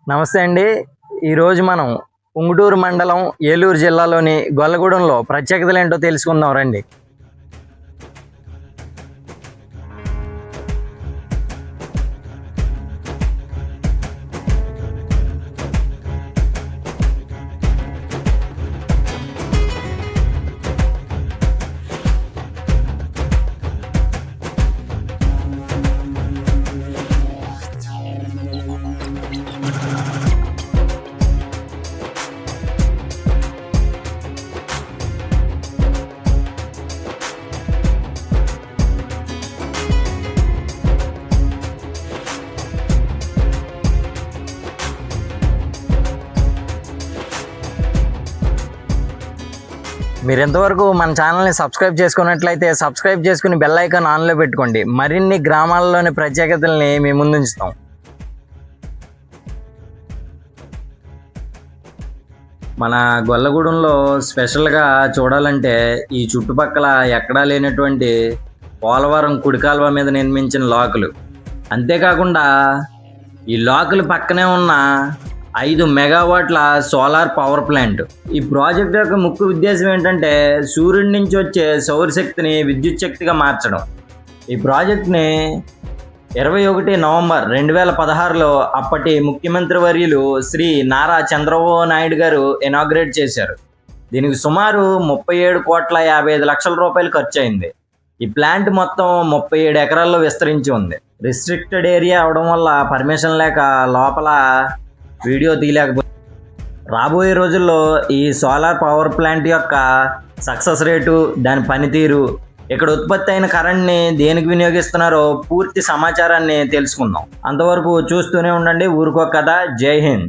నమస్తే అండి. ఈరోజు మనం ఉంగుటూరు మండలం, ఏలూరు జిల్లాలోని గొల్లగూడెంలో ప్రత్యేకతలు ఏంటో తెలుసుకుందాం రండి. మీరు ఎంతవరకు మన ఛానల్ని సబ్స్క్రైబ్ చేసుకున్నట్లయితే సబ్స్క్రైబ్ చేసుకుని బెల్ ఐకాన్ ఆన్లో పెట్టుకోండి. మరిన్ని గ్రామాల్లోని ప్రత్యేకతల్ని మీ ముందుంచుతాం. మన గొల్లగూడెంలో స్పెషల్గా చూడాలంటే ఈ చుట్టుపక్కల ఎక్కడా లేనటువంటి పోలవరం కుడికాల్వ మీద నిర్మించిన లాకులు, అంతేకాకుండా ఈ లాకుల పక్కనే ఉన్న 5 మెగావాట్ల సోలార్ పవర్ ప్లాంట్. ఈ ప్రాజెక్ట్ యొక్క ముఖ్య ఉద్దేశం ఏంటంటే సూర్యుడి నుంచి వచ్చే సౌరశక్తిని విద్యుత్ శక్తిగా మార్చడం. ఈ ప్రాజెక్ట్ని 21 నవంబర్ 2016లో అప్పటి ముఖ్యమంత్రి వర్యులు శ్రీ నారా చంద్రబాబు నాయుడు గారు ఇనాగ్రేట్ చేశారు. దీనికి సుమారు 37,55,00,000 రూపాయలు ఖర్చు అయింది. ఈ ప్లాంట్ మొత్తం 37 ఎకరాల్లో విస్తరించి ఉంది. రిస్ట్రిక్టెడ్ ఏరియా అవడం వల్ల పర్మిషన్ లేక లోపల వీడియో తీయలేకపోయింది. రాబోయే రోజుల్లో ఈ సోలార్ పవర్ ప్లాంట్ యొక్క సక్సెస్ రేటు, దాని పనితీరు, ఇక్కడ ఉత్పత్తి అయిన కరెంట్ని దేనికి వినియోగిస్తున్నారో పూర్తి సమాచారాన్ని తెలుసుకుందాం. అంతవరకు చూస్తూనే ఉండండి ఊరికో కథ. జై హింద్.